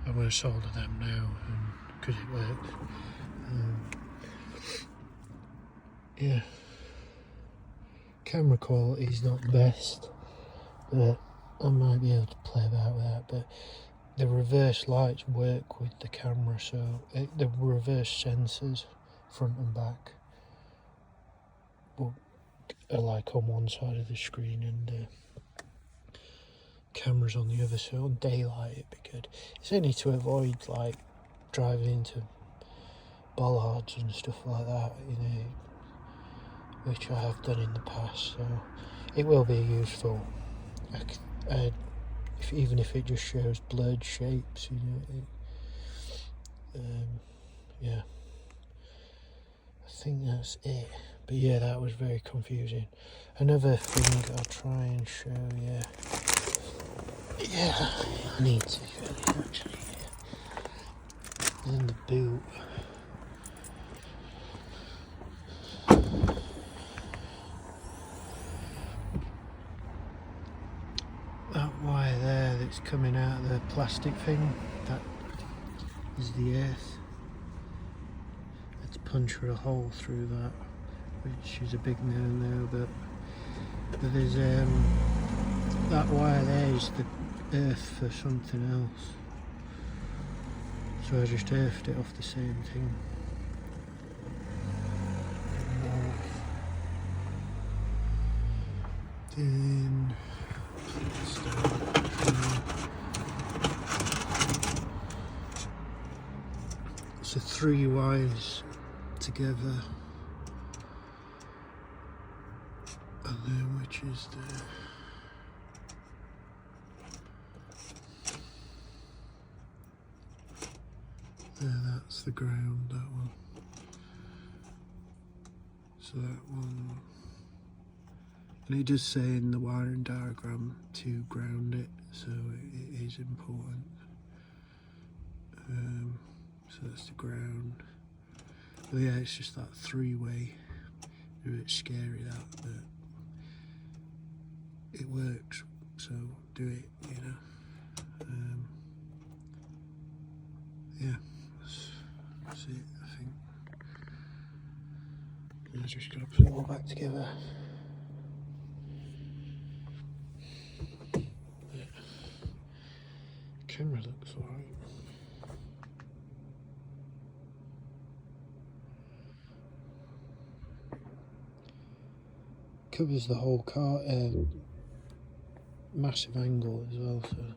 I'm going to solder them now because it works. Yeah. Camera quality is not the best, but I might be able to play about with that. But the reverse lights work with the camera, so the reverse sensors, front and back, are like on one side of the screen and cameras on the other, so on daylight it'd be good. It's only to avoid like driving into bollards and stuff like that, you know, which I have done in the past, so it will be useful. Even if it just shows blurred shapes, you know. Yeah, I think that's it. But yeah, that was very confusing. Another thing I'll try and show you. Yeah, I need to really actually. In the boot. That wire there that's coming out of the plastic thing, that is the earth. Let's puncture a hole through that, which is a big no-no, but there's that wire there is the earth for something else. So I just earthed it off the same thing. Then so 3 wires together, and then which is the there, that's the ground, that one. So that one, and it does say in the wiring diagram to ground it, so it is important. So that's the ground. But yeah, it's just that 3-way. A bit scary that, but it works, so do it, you know. Yeah, that's it, I think. I'm just gonna put it all back together. Yeah. Camera looks alright. Covers the whole car, massive angle as well, so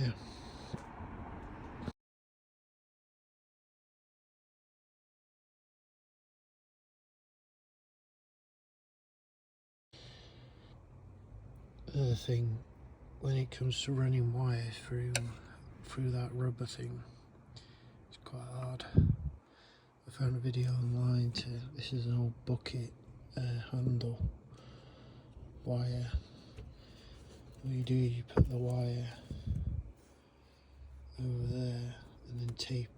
yeah. Another thing, when it comes to running wire through that rubber thing, it's quite hard. I found a video online this is an old bucket handle wire. What you do is you put the wire over there and then tape,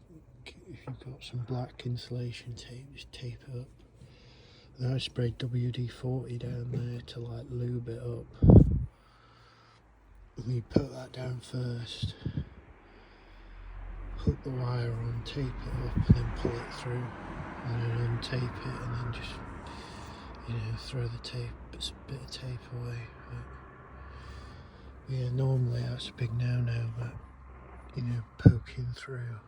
if you've got some black insulation tape, just tape it up. And I sprayed WD-40 down there to like lube it up. And you put that down first, hook the wire on, tape it up and then pull it through, and then untape it and then just, you know, throw the tape, bit of tape away. But yeah, normally that's a big no-no, but you know, poking through.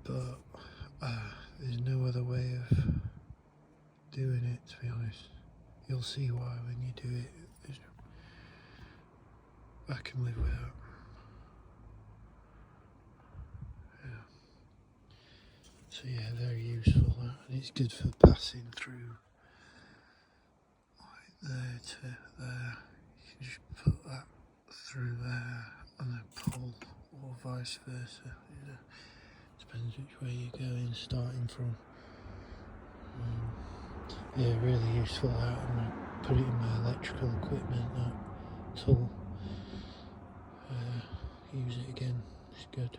But there's no other way of doing it, to be honest. You'll see why when you do it. I can live with that. Yeah. So yeah, very useful that, and it's good for passing through like there to there. You can just put that through there and then pull, or vice versa. Yeah. Depends which way you're going, starting from. Yeah, really useful that. I'm going to put it in my electrical equipment, that tool. Use it again, it's good.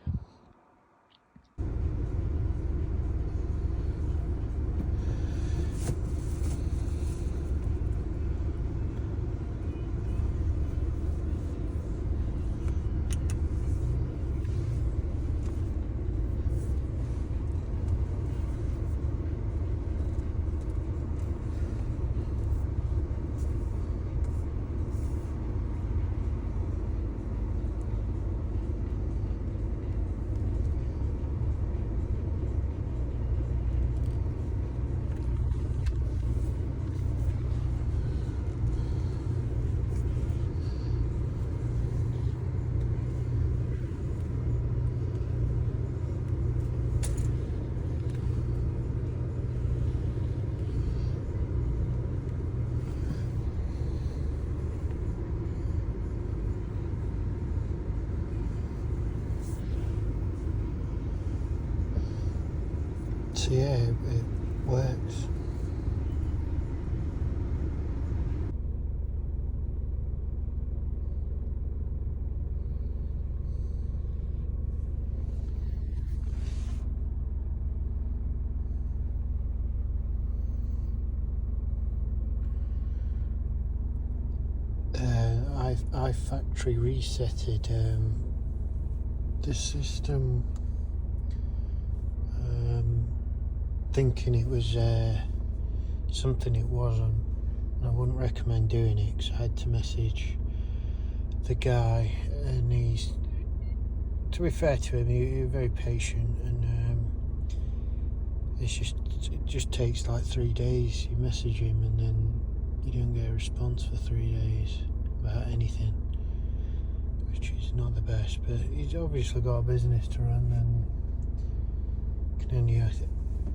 So yeah, it works. I factory resetted the system, thinking it was something it wasn't, and I wouldn't recommend doing it because I had to message the guy, and he's, to be fair to him, he was very patient, and it just takes like 3 days. You message him and then you don't get a response for 3 days about anything, which is not the best, but he's obviously got a business to run and can only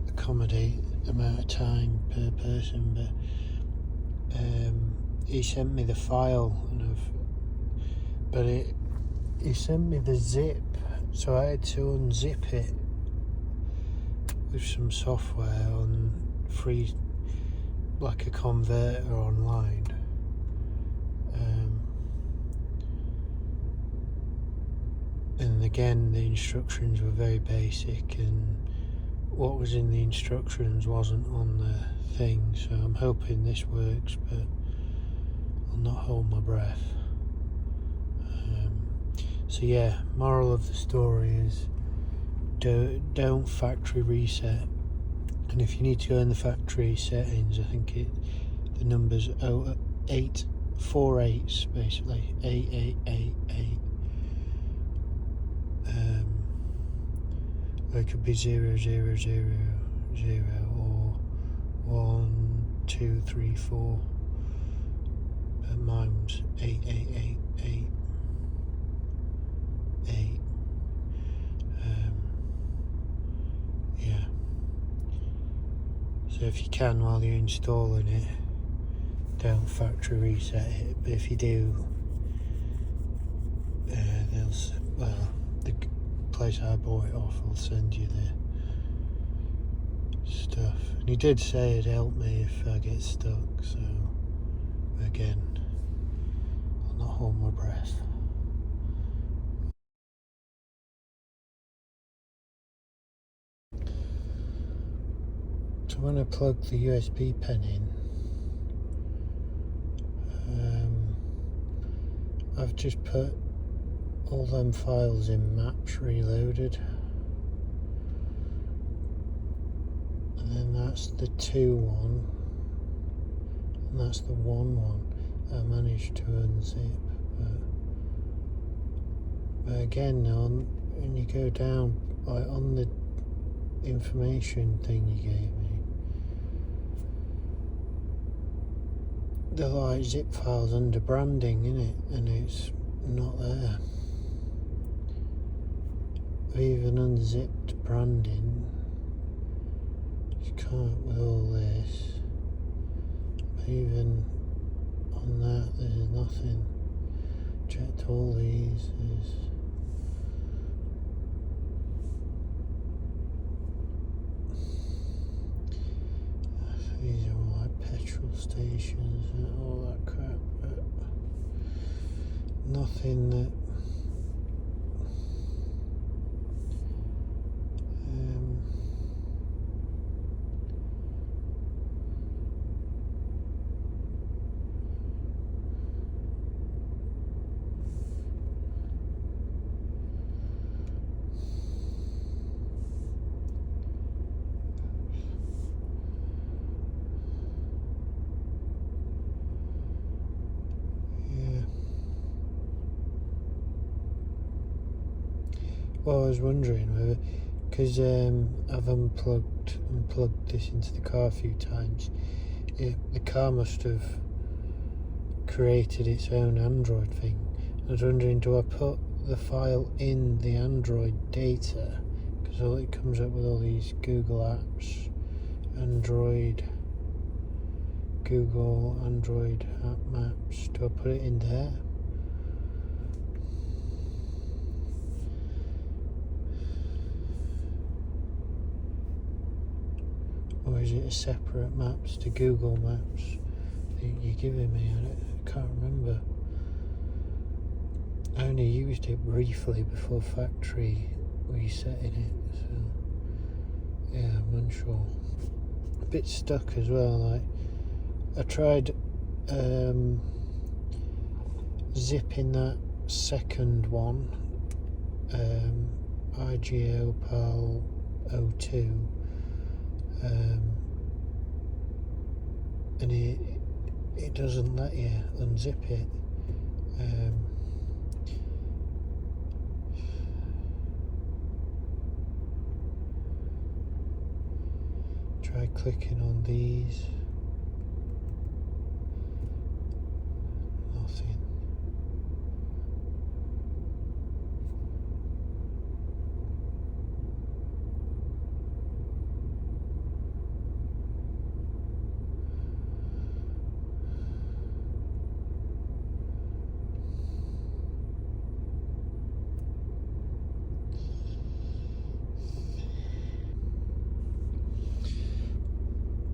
accommodate the amount of time per person. But he sent me the file, he sent me the zip, so I had to unzip it with some software on free, like a converter online. And again, the instructions were very basic, and what was in the instructions wasn't on the thing, so I'm hoping this works, but I'll not hold my breath. So yeah, moral of the story is don't factory reset, and if you need to go in the factory settings, I think the number's 8 4 8s, basically 8888. It could be 0000 or 1 2 3 4, but mine was 8888. So if you can, while you're installing it, don't factory reset it. But if you do, the place I bought it off will send you the stuff. And he did say it'd help me if I get stuck, so again, I'll not hold my breath. So when I plug the USB pen in, I've just put all them files in Maps Reloaded, and then that's the 2 one, and that's the 1 one I managed to unzip. But again, when you go down, like on the information thing you gave me, the like zip files under branding in it, and it's not there. I've even unzipped branding. You can't with all this. But even on that, there's nothing. Checked all these. These are all like petrol stations and all that crap, but nothing that well, I was wondering whether, because I've unplugged this into the car a few times, the car must have created its own Android thing. I was wondering, do I put the file in the Android data? Because it comes up with all these Google apps, Google Android app maps. Do I put it in there? Or is it a separate maps to Google Maps that you're giving me? I can't remember. I only used it briefly before factory resetting it, so yeah, I'm unsure. A bit stuck as well. Like I tried zipping that second one, IGO PAL 02. And it doesn't let you unzip it. Try clicking on these. Nothing.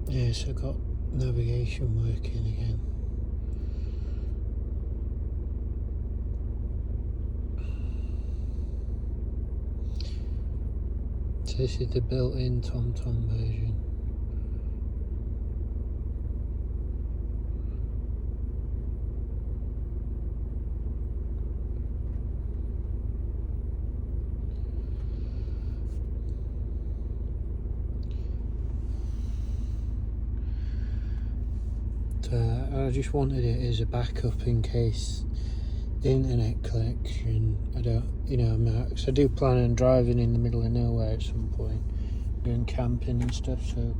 Yes, I've got navigation working again. So this is the built-in TomTom version. I just wanted it as a backup in case the internet connection, because I do plan on driving in the middle of nowhere at some point, going camping and stuff, so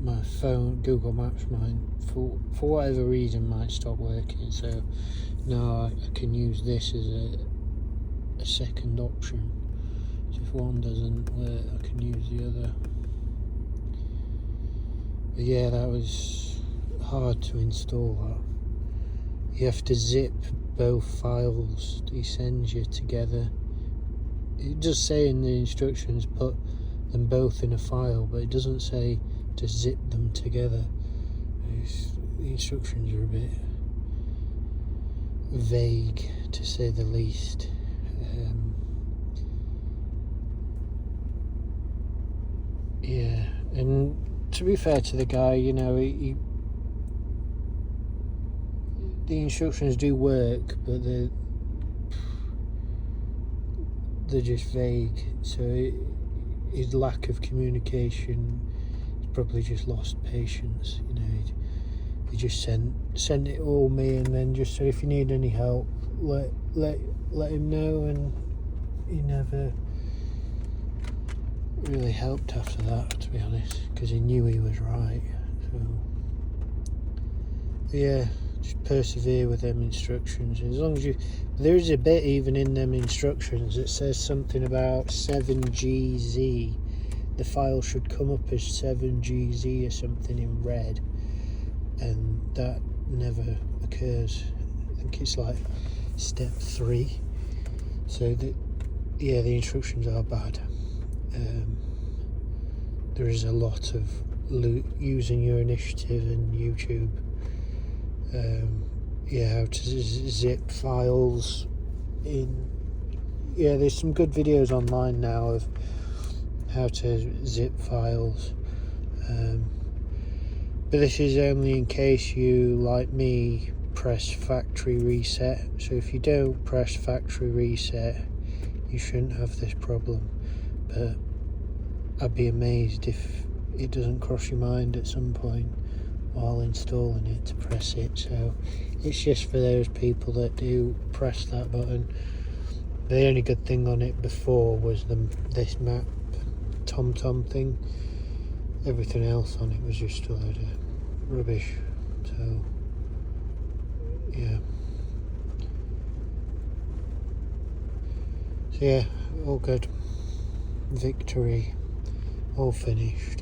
my phone, Google Maps might, for whatever reason, might stop working, so now I can use this as a second option. So if one doesn't work, I can use the other. But yeah, that was hard to install. That you have to zip both files he sends you together. It does say in the instructions put them both in a file, but it doesn't say to zip them together. The instructions are a bit vague, to say the least. Yeah, and to be fair to the guy, you know, the instructions do work, but they're just vague. So his lack of communication, he's probably just lost patience. You know, he just sent it all me, and then just said, if you need any help, let him know, and he never really helped after that, to be honest, because he knew he was right. So yeah, just persevere with them instructions. As long as there is a bit even in them instructions that says something about 7GZ. The file should come up as 7GZ or something in red, and that never occurs. I think it's like step 3. So the instructions are bad. There is a lot of using your initiative and YouTube. How to zip files in. Yeah, there's some good videos online now of how to zip files. But this is only in case you, like me, press factory reset. So if you don't press factory reset, you shouldn't have this problem. But I'd be amazed if it doesn't cross your mind at some point while installing it to press it. So it's just for those people that do press that button. The only good thing on it before was this map TomTom thing. Everything else on it was just a load of rubbish. So yeah. So yeah, all good. Victory. All finished.